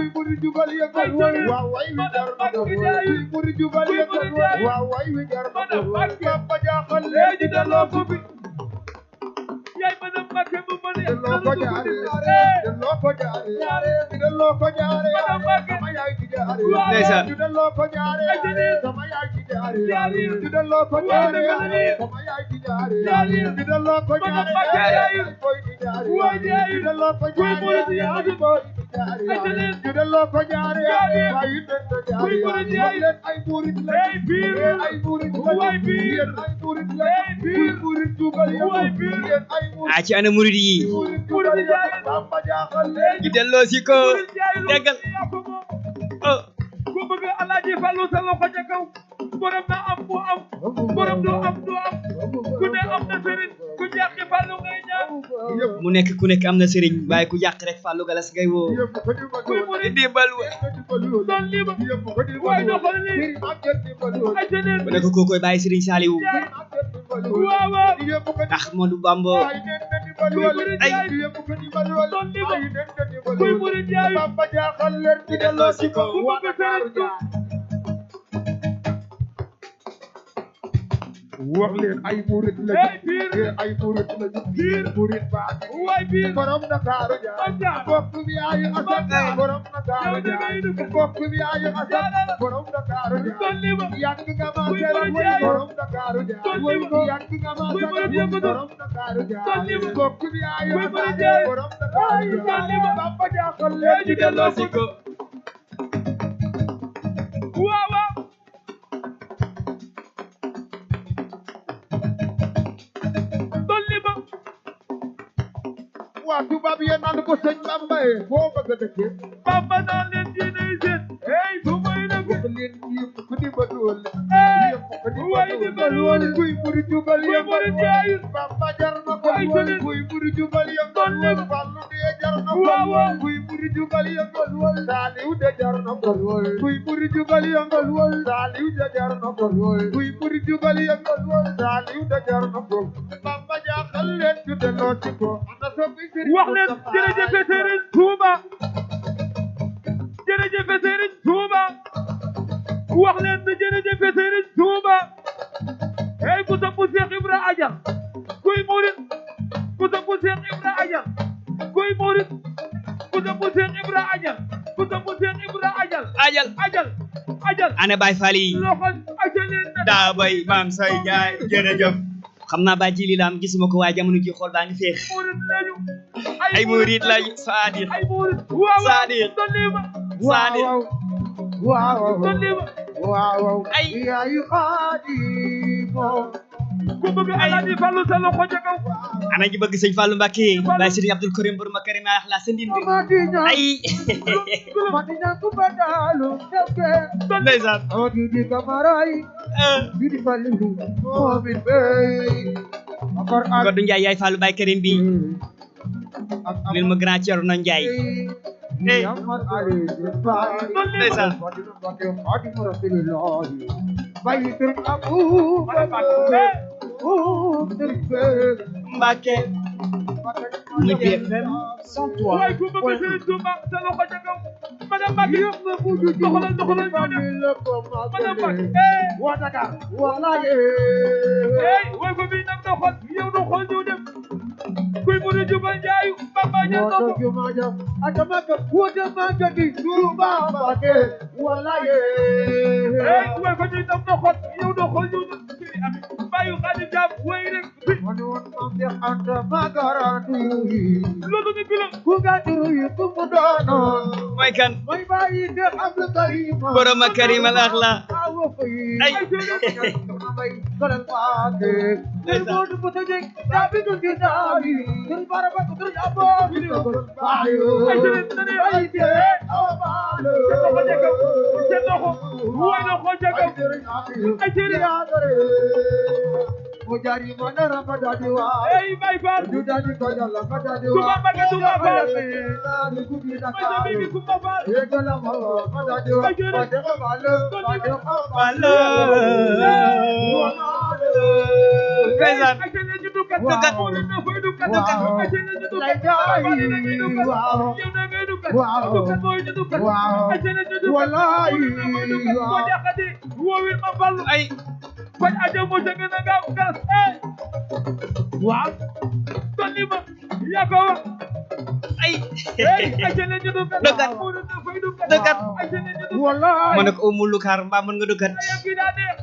kuy muri jubal yëngal waaw way wi jar na ko kuy muri jubal yëngal waaw way wi jar na ko Bamba jaaxal leen di delloo ko bi yaay ma dem Mbakke bu ma ne delloo ko jaare delloo ko jaare sama yaay di jaare ndeysaan delloo ko jaare sama yaay di jaare delloo ko jaare sama yaay di jaare delloo ko jaare koy di jaare delloo ko jaare koy di jaare delloo ko jaare ay dënd jaare ay murit la ay murit la ay murit la ay murit jugal ay a ci ana murid yi Bamba jaaxal ñu delloo si ko déggal oh ku bëgg Alaaji Fallu sa loxo ca kaw borom na am bu am borom doo am ku ne am na sëriñ ku jàqi Fallu ngay ñaan mu nekk ku nekk am na sëriñ waaye ku jàq rek Fallou Galas ngay woo kuy murid di bal doon lii ba waaye doxal lii ay seneen mu nekk kookoy bàyyi sëriñ Saliou waaw Ahmadou Bamba ay kuy murid yaay Bamba jaaxal leen di delloo si ko ku bëgg sëriñ wax leen ay murit la ay murit la murit baa waay biir borom Ndakaaru ja bokk bi ay asan borom Ndakaaru ja bokk bi ay asan borom Ndakaaru ja yàgg nga ma teral borom Ndakaaru ja yàgg nga ma teral borom Ndakaaru ja bokk bi ay asan borom Ndakaaru ja Bamba jaaxal leen di delloo si ko waaw waa tubaab yi naan ko sëñ Bamba foo bëgg a dëkkee Bamba naan leen diine seen hey su may na ko leen yëpp ku di ba duwal yëpp waay di ba duwal kuy muri jubal muri jaay Bamba jar na ko kuy muri jubal yëngal Fallu de jar na ko kuy muri jubal yëngal Saliw de jar na ko kuy muri jubal yëngal Saliw de jar na ko kuy muri jubal yëngal Saliw de jar na ko Bamba jaaxal leen ñu delloo ci ko ana soppi wax leen jërëjëf Serigne Touba jërëjëf Serigne Touba wax leen jërëjëf Serigne Touba hey ku topp Cheikh Ibra Ajal kuy murid ku topp Cheikh Ibra Ajal kuy murid ku topp Cheikh Ibra Ajal ku topp Cheikh Ibra Ajal ajal ana Baye Fall yi loxo ajal leen daa bay maam say jaay jërëjëf xam naa ba ji li la am gisuma ko waaye jamono ji xool baa ngi feex murid lañu ay murid lañu Sadir ay murid waaw Sadir Sadir waaw ay yaayu Xaadimo ku bëgg Alaaji Fallu sa loxo ca kaw ana ji bëgg sëñ Fallou Mbacké Baye Serigne Abdoul Karim borom Karim ay la sendin bi ay Madina ku badalu tebe ndeysaan odi di kamaray bidi fallu momin bey akor Godou Ndiaye yaay Fallou Baye Karim bi lil ma grand Thierno Ndiaye Muhammad Ali ndeysaan bayi Serigne Abou Mbacké muy BFM 103 waay ku bëgg Serigne Touba sa loxo ca kaw madame Mbacké doxalal ñu dem madame Mbacké wa Dakar wallahi hey waay ko bi nag doxal yow doxal ñu dem kuy mu nu jubal jaayu Bamba ñaan na ko jumaja atamaka kuja magadi Touba Mbacké wallahi hey waay ko ñu dem doxal yow doxal ñu dem bayu Xaadim Jaam way rek manon mamde anta magaratu loolu ni kilo ku gaduru ku mudono mooy kan may bayi de Abdou Karim borom Karim al akhla ay may garal paake modu botaje dabi du dinawi tur baraba tur abo bayu ay tane ay te awalo way na ko jagaw ay tiri Mujari mana ramadani wa ay bay faal dudani ko yalla madani wa Touba Mbacké Touba faal ni kudi na may tabi bi Touba faal egala ma madani wa pade malo Fallo ndeysaan ay tane ñu dukkat dukkat mo na fay dukkat dukkat ay tane ñu dukkat yow na ngay dukkat waaw dukat mooy ñu dukat waaw ay seen ñu dukat wallaay ko jaxati woowil ma fallu ay kon aja mo sa gën a gaaw gas waaw tonni ma yaa ko wax ay ay seen ñu dukat Dukat. mu na fay dukat Dukat. ay seen ñu dukat wallaay ma ne ko umul lukaar mbaa mën nga dukkat ay bi daa neex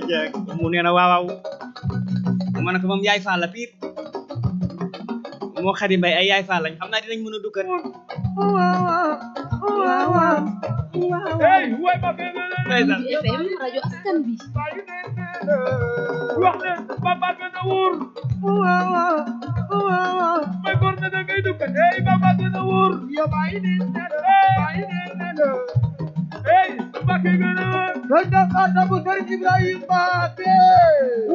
jag mu nee na waaw ma ne ko moom yaay faal la piir moo xadi mbay ay yaay faal lañ xam naa dinañ mën a dukkat hey way ma be ndeysaan FM rajo askan bi wax ne Bamba gën a wóor may góor ne da ngay dukat hey Bamba gën a wóor yo bàyyi ne hey Mbacke gën a wóor Sëñ Xaata bu Sëriñ Ibrahima Mbacke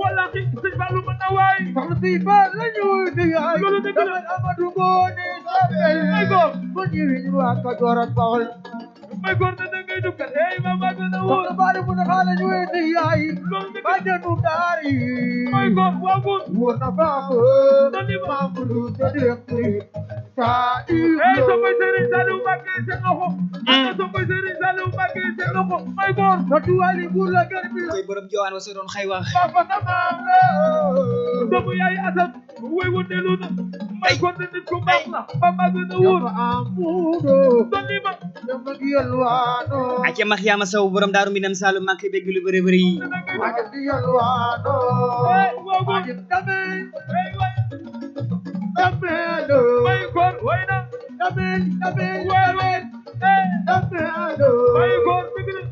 wallahi sëñ Fallou mën na waay soxna si ba la ñuy digaay loolu dëgg la Amadou Ngoone Sabel ay góor mu ñëwee ñu waa Kajoor ak Bawol may góor ne da ngay dukat hey Bamba gën a wóor soxna Baali mu naxaa la ñuy digaay loolu dëgg ba la jënu daari may góor waa góor wóor na baax maamu lu tëdëk saa hey soppay Serigne Saliou Mbacke seen loxo ana soppay Serigne Saliou Mbacke seen loxo may góor Fatuwali buur la gër bi koy borom jowaan wa sa doon xay wax papa na maame doomu yaay Assane way wëndeelu na may góor ne nit ku baax la Bamba gën a wóor dafa amudo tonni ma dama yalwaano acca max yaama saw borom daaru minam saalum maa ngi koy bégg lu bëri bëri aja di yalwaano hey waa góor aja dame hey way dameelo may góor way na dame way way hey dameelo may góor dëgg la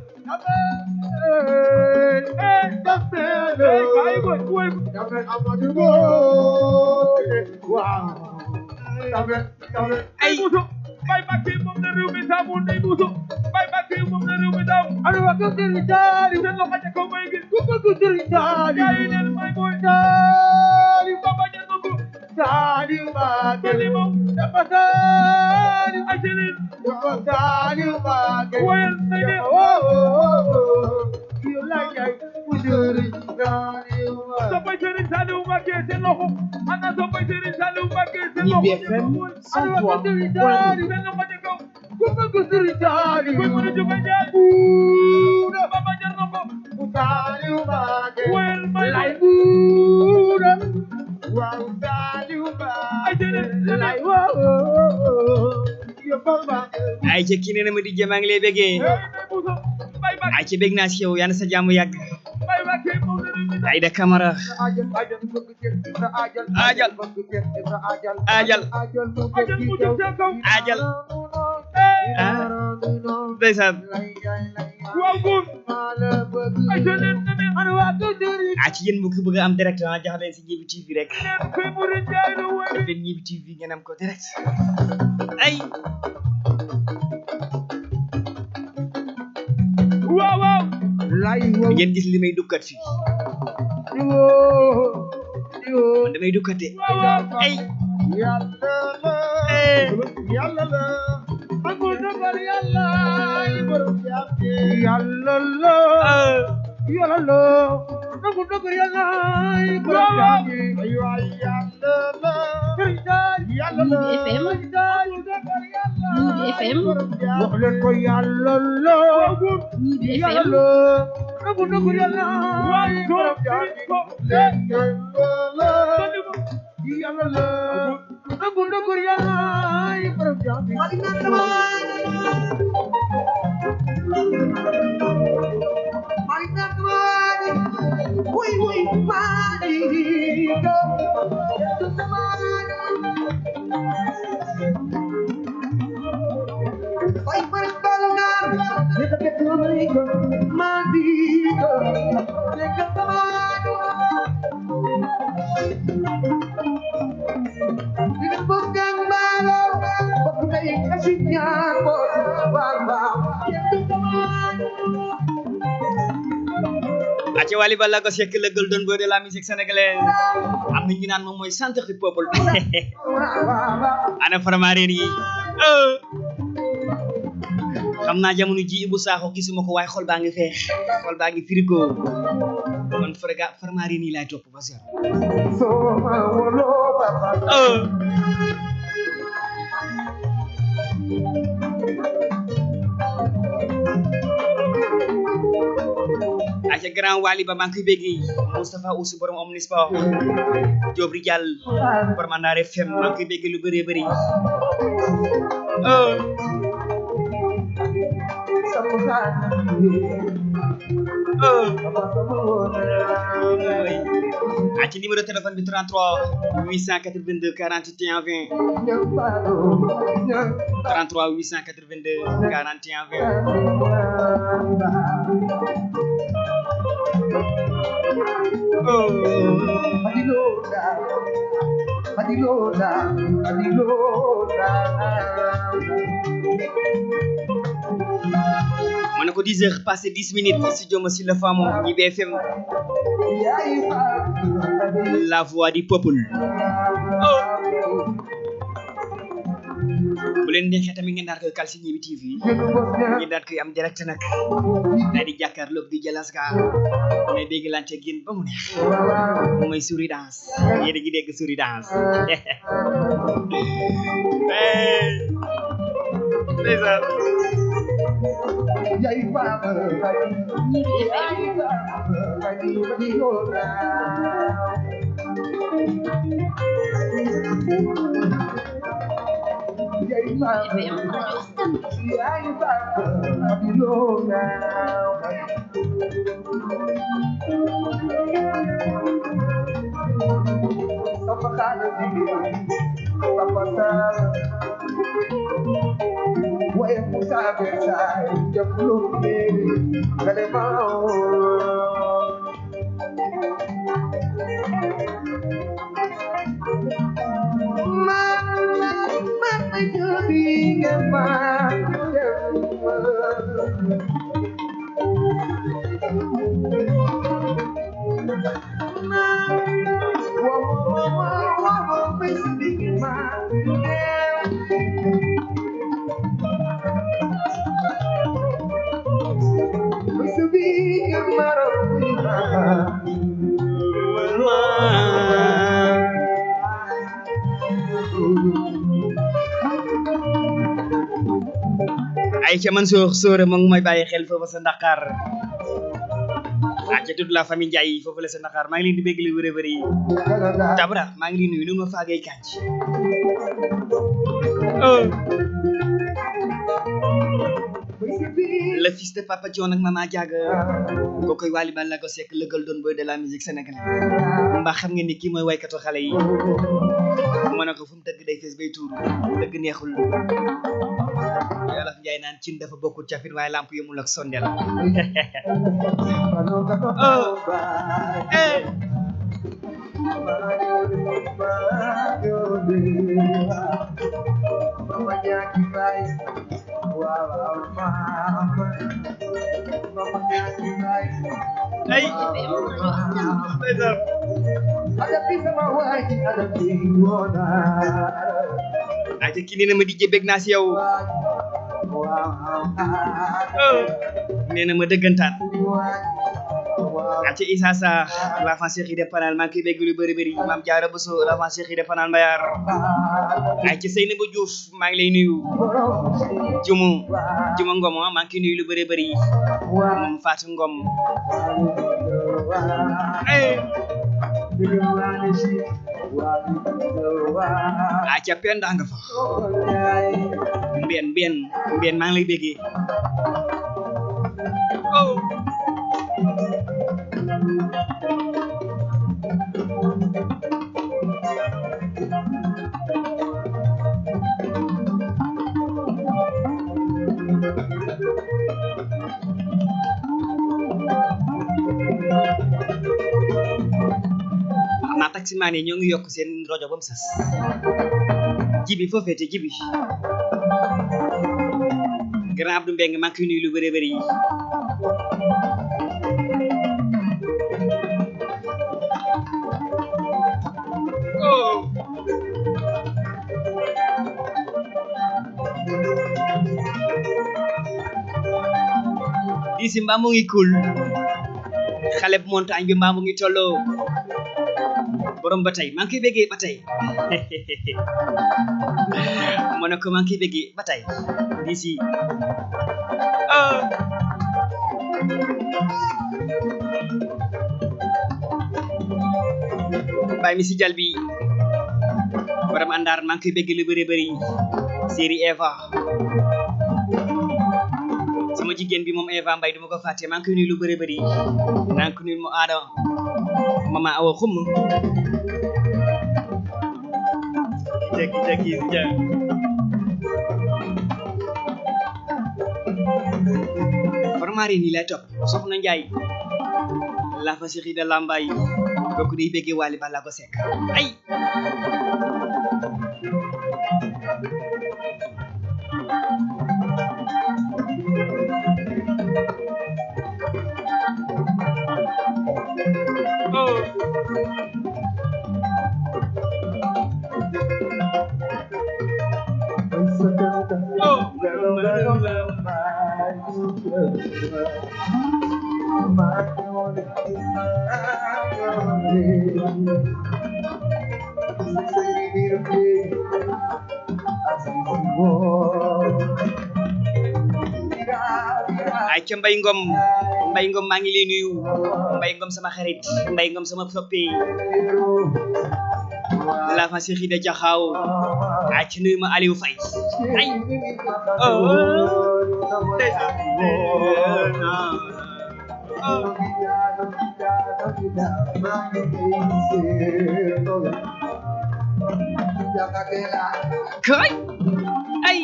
hey dameelo hey kaay góor way dame Amadou Ngoone waaw dame ay muso bay Mbacke moom na réew mi saamu ndey muso bay Mbacke moom na réew mi saamu ana wa ko Sëriñ Saaliw seen loxo ca kaw may gis ku bëgg Sëriñ Saaliw yaa yi neen may mooy Saaliw Bamba ja nangu Saaliw Mbacke tonni ma dafa Saaliw ay seen dafa Saaliw Mbacke wayal nay de yow lay jaay mu Sëriñ Saaliw soppay Serigne Saliou Mbacke seen loxo ana soppay Serigne Saliou Mbacke seen Ñibbi loxo FM ana wa ko Serigne Saliw seen loxo ca kaw ku bëgg Sëriñ Saaliw kuy mën a jóge jaay buura Bamba jar na ko mu Saaliw Mbacke wayal may lay buura waaw Saaliw Mbacke ay seen lay woo yo Bamba ay ca kii nee na ma di jëm maa ngi lay béggee hey nay muso bay Mbacke ay ca bég naa si yow yàlla sa jàmm yàgg bay Mbacke moom na réew mi saamu ay da Camara ajal bëgg jël Ibra ajal Ajal. bëgg jël Ibra ajal Ajal. ajal mu ajal mu jëm ca kaw ajal hey ndeysaan waaw góor ay seen Ajal. a ci yéen mu ko bëgg a am direct ah jox leen si Ñibi TV rek neen kuy mu rin jaay lu way leen Ñibi TV ngeen am ko direct ay waaw waaw ngeen gis li may dukkat fii man damay dukkate waaw waaw ay Yàlla la amul dogal Yàlla yi borom jàppe Yàlla la Yàlla la amul dogal Yàlla yi borom jàppe ay waay Yàlla la Yàlla la Ñibi FM. amul dogal Yàlla Ñibi FM. wax leen ko Yàlla la Ñibi Yàlla FM. la amul dogal Yàlla yi borom jàppe Yàlla la Yàlla la amul dogal Yàlla yi borom jàppe aca Wally Ballago Seck le golden boy de la musique sénégalaise am na ñu naan moom mooy centre du peuple ana Faramareen yi xam naa jamono ji Ibou Sakho gisuma ko waaye xol baa ngi feex xol baa ngi frigo man Faramareen yi laay topp ba seet grand Wali ba maa ngi koy béggi Moustapha Oussou borom Omnisport Diop Rijal borom Andar FM maa ngi koy béggi lu bëree bëri ci numéro téléphone bi 33 882 41 20 33 882 41 20 ko 10 heures passé 10 minutes studio ma si la femme ñi BFM la voix du peuple bu leen neexee tamit ngeen daal koy kal si Ñibi TV ngeen daal koy am direct nag daal di jàkkaarloog di Jalas ga mais dégg lante génn ba mu neex mooy Souris Danse yéen a ngi dégg Souris Danse ndeysaan Yay Baba, Way Musa Besai, the blue baby, Galemao. Mama, you being a man, Aïcha Mansour Sore mo ngi may bàyyi xel foofu sa Dakar ci toute la famille Ndiaye foofu la sa Dakar maa ngi leen di bégg li wërë wërë yi Tabra maa ngi leen nuyu nu ma faagay kànc le fils de Papa John ak Mama Diaga ko koy Wally Ballago Seck le golden boy de la musique sénégalaise mbaa xam ngeen ni kii mooy waykatu xale yi ma ne ko fu mu tëgg day fees bay tuuru dëgg neexul Yàlla Njaay naan cin dafa bokkul cafin waaye lamp yëmul ak sondel ay aja kini na ma di jébeg naa si yow nee na ma dëggantaan aca Issa Sarr l'enfant Cheikh de Panal maa ngi koy bégg lu bëri bëri Mame Diarra Bousso l'enfant Cheikh de Panal Mbayar aca Seynabou Diouf maa ngi lay nuyu Juma Ngom maa ngi koy nuyu lu bëri bëri moom Fatou Ngom aca Penda nga fa mbien maa ngi lay béggee naa taximaan yi ñoo ngi yokk seen rajo ba mu sas jibi foo féete jibi grand Abdou Mbeng maa ngi koy nuyu lu bëri bëri yi disi mbaa mu ngi cool xale bu montagne bi mbaa mu ngi tolloo borom ba tey maa ngi koy béggee ba tey ma ne ko maa ngi koy béggee ba tey disi Baye mi si jal bi borom àndaar maa ngi koy bégg lu bëri bëri série Eva sama jigéen bi moom Eva Mbaye duma ko fàtte maa ngi koy nuyu lu bëri bëri naa ko nuyu mu aada mama awa xum jaki ja formari ni lay topp soxna Njaay la fa si xida lambay kooku day béggee Wally Ballago Seck ay ay ca Mbay Ngom maa ngi lay nuyu Mbay Ngom sama xarit Mbay Ngom sama soppe la fa si xida jaxaw ay ca nuyu ma Aliou Faye ay kay ay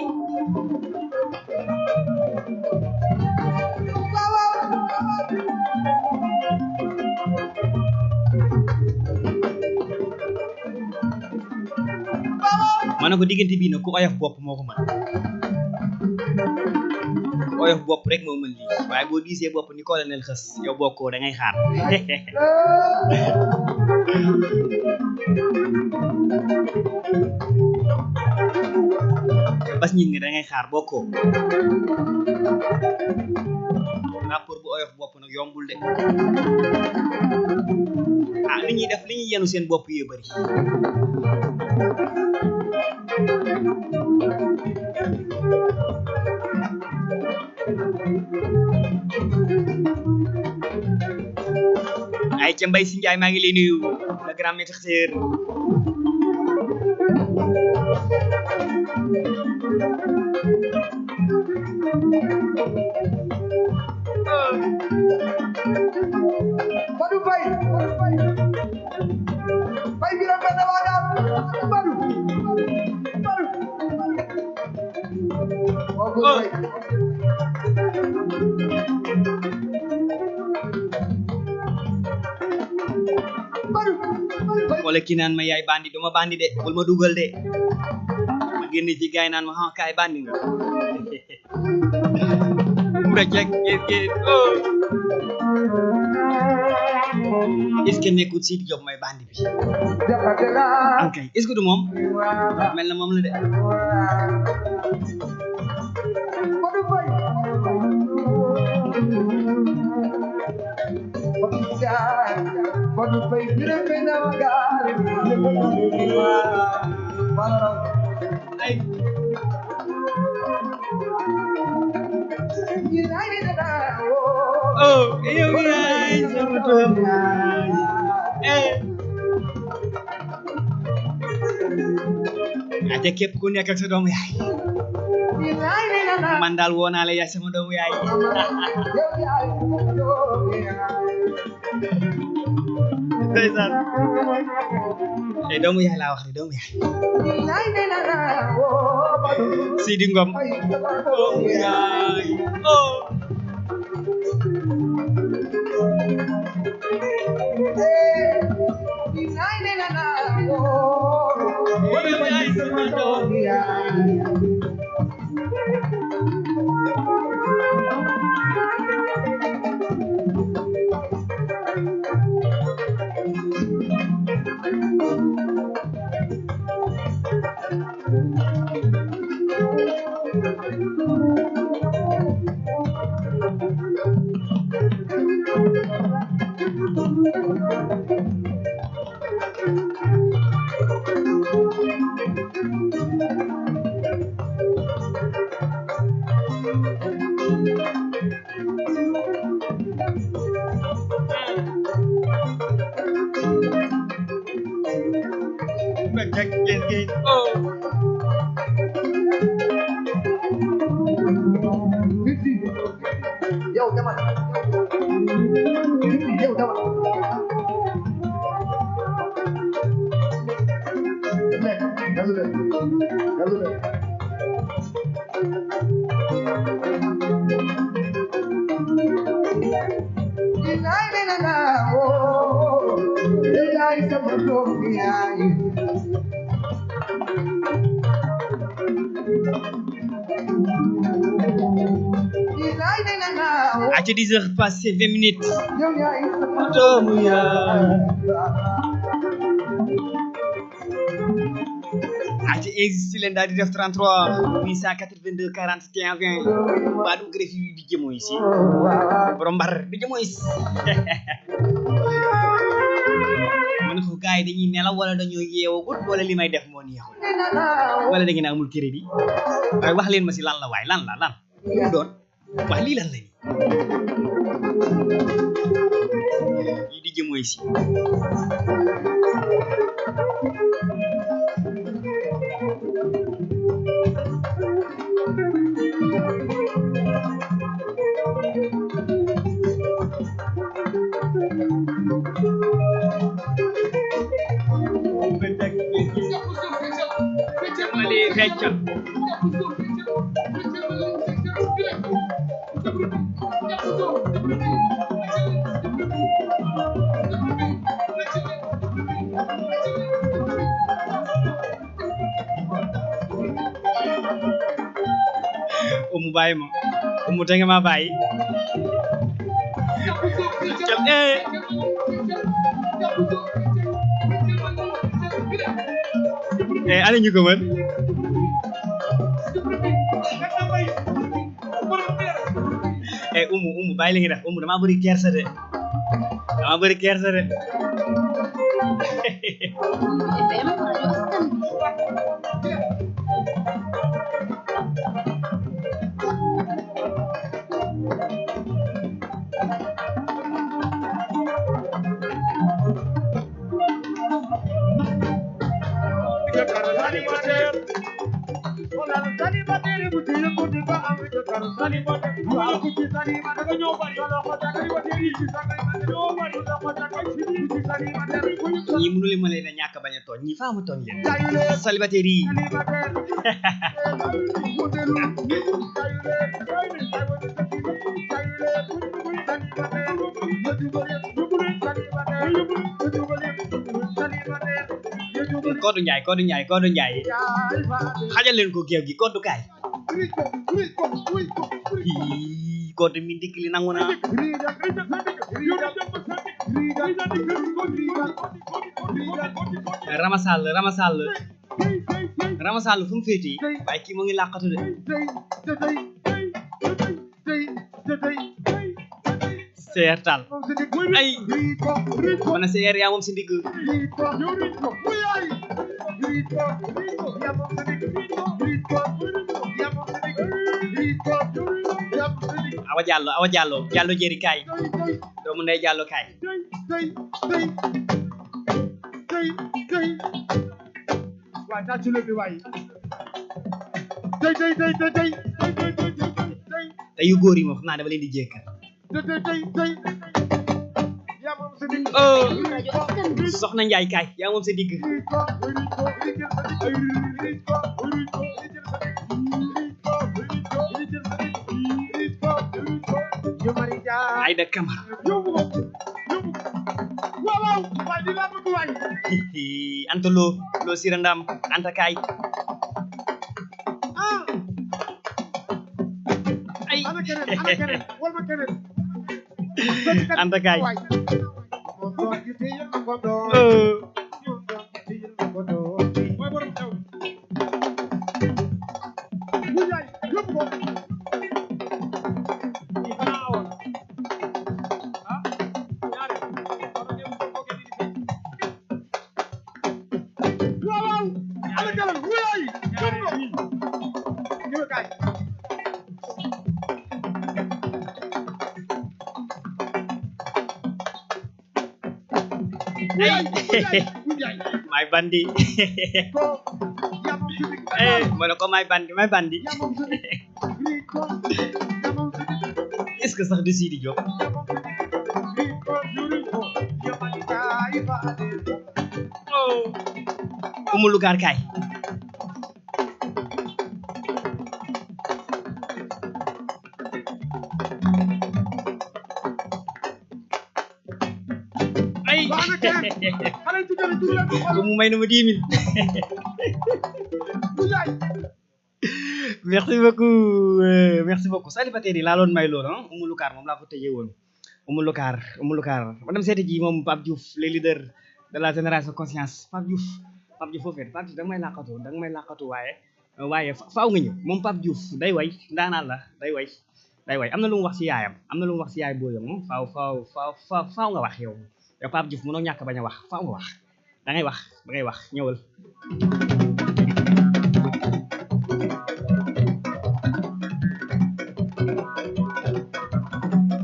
mana ko diggante bii nag ku oyof bopp moo ko mën ku oyof bopp rek moo mën lii waaye boo diisee bopp ni colonel xës yow bokkoo da ngay xaar bas ñi nga da ngay xaar bokkoo rapport bu oyof bopp nag yombul de ah li ñuy def li ñuy yenu seen bopp yee bari ay ca Mbay si Njaay maa ngi lay nuyu le grand maître Badou Faye Faye bi rafet na waa daal Badou wala ki naan ma yaay bandi duma bandi de bul ma dugal de ma génn ci gaay naan ma kaay bandi nga mu rek est-ce que nekkul Sidi Diop may bandi bi ankay est-ce que du moom mel na moom la de Badou Faye bi rafet na waa daal ay oh yow yaay sama doom aja képp ku nekk ak sa doomu yaay man daal woo naa la yaay sama doomu yaay ndeysaan te doomu yaay laa wax de doomu yaay Sidi Ngom doomu yaay oh yow demal yow demal à 10h passé 20 minutes doomu yaay ati insisté leen daal di def 33 882 41 20 ba du greffe yu di jëmoo ici borom mbar di jëmoo ici man ko gaay yi dañuy nelaw wala dañoo yeewagut wala li may def moo neexul wala da ngeen amul crédit waaye wax leen ma si lan la waay lan mu doon wax lii lan la yi di jëmoo ici feccal umu bàyyi ma umu te nga ma bàyyi ana ñu ko mën umu bàyyi la nga def umu dama bëri kersa de FM rajo askan bi ñi mënu leen ma leen a ñàkk bañ a tooñ ñi faa ma tooñ leen célibataire yi Kodou Ndiaye xajal leen ko géew gi Kodou kaay Kodou mi dikk li nangu na Ramasall fu mu féeti waaye kii mu ngi làqatu de seertal ay mana seer yaa moom si ndigg Awa Diallo jeri kaay doomu ndey Diallo kaay waay tàccu leen bi waay te yu góor yi moom xam naa dama leen di jékkal rajo askan bi soxna Njaay kaay yaa moom sa digg Aïda Camara anta loo sirandam anta kaay ay anta kaay my bandi mana ko my bandi est-ce que sax du Sidi Diop Umu Lugar kaay ay mu may na ma 10 000 merci beaucoup célibataire yi laa loon may loolu ah Umu Lugar moom laa ko tëjee woon Umu Lugar ma dem seeti ji moom Pape Diouf les leaders de la génération conscience Pape Diouf foofu Pape Diouf da nga may làqatu waaye faaw nga ñëw moom Pape Diouf day way ndaanaan la day way am na lu mu wax ci yaayam am na lu mu wax ci yaay booyam moom faaw nga wax yow Pape Diouf mënoo ñàkk bañ a wax faaw nga wax da ngay wax ñëwal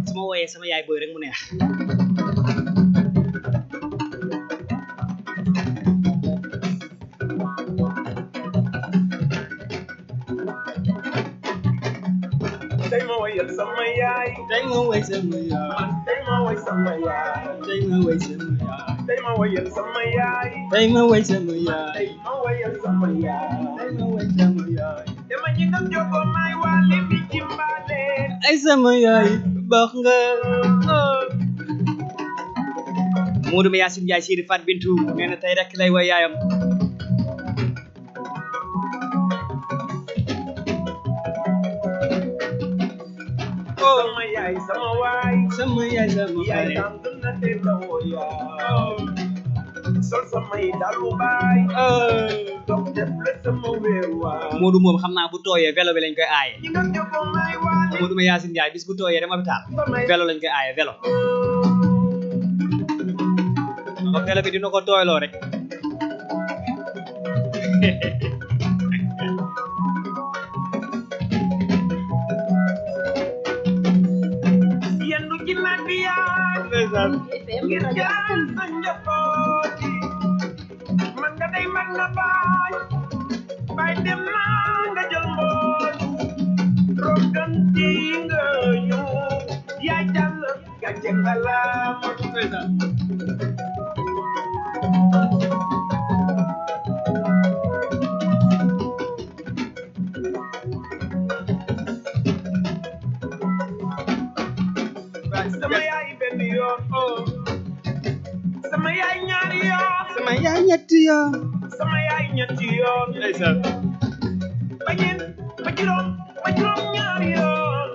su ma wooyee sama yaay booy rek mu neex Tey ma woyal sama yaay tey ma woy sama yaay tey ma woy sama yaay tey ma woy sama yaay tey ma woyal sama yaay tey ma woy sama yaay tey ma woyal sama yaay tey ma woy sama yaay dama ñi nga jogo may wali bi ci mbaale ay sama yaay baax nga Modou Yacine Ndiaye Sidi Fat Bintou nee na tey rek lay woy yaayam sama yaay sama waay sama yaay yaay tam na te dawo yaa sol samay dalu baay dox def le sama weewa Modou moom xam naa bu tooyee vélo bi lañ koy aaye ñi nga jogo may wali Modou Yacine Ndiaye bis bu tooyee dem hôpital vélo lañ koy aaye vélo vélo bi dina ko tooyloo rek yendu ci naaj bi yaay ngir jaan sa njaboot yi man nga day mag na baay dem naa nga jël mboot roganti nga ñu yaay jàll gàcce ngalaam sama yaay benn yoon sama yaay ñaari yoon sama yaay ñetti yoon sama yaay ñetti yoon ba ñeent ba juróom ñaari yoon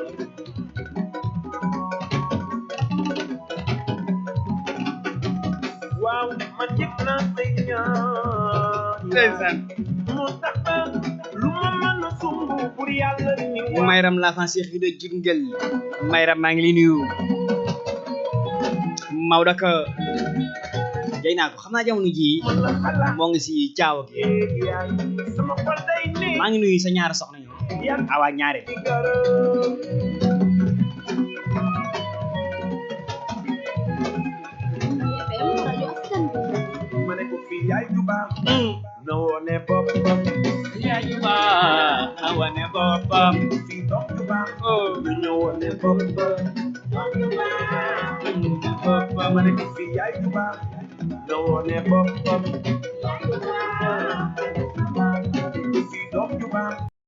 waaw man yëg naa say ñaan moo tax ba lu ma mën a sumbu pour yàlla ni waa Mayram la fan Cheikh de Jungel Mayram maa ngi lay nuyu Maodo ka jey naa ko xam naa jamono ji man la xalaat moo ngi si caawa gi yaay sama xol day ne maa ngi nuyu sa ñaari soxna ñoo yan awa ñaare di gërëm FM rajo askan bi ma ne ko fii yaay ju baax na woone boppam yaay ju baax na wane boppam fii doom ju baax ñu ñëw woone boppam ma ne ko fii yaay ju baax na woone boppam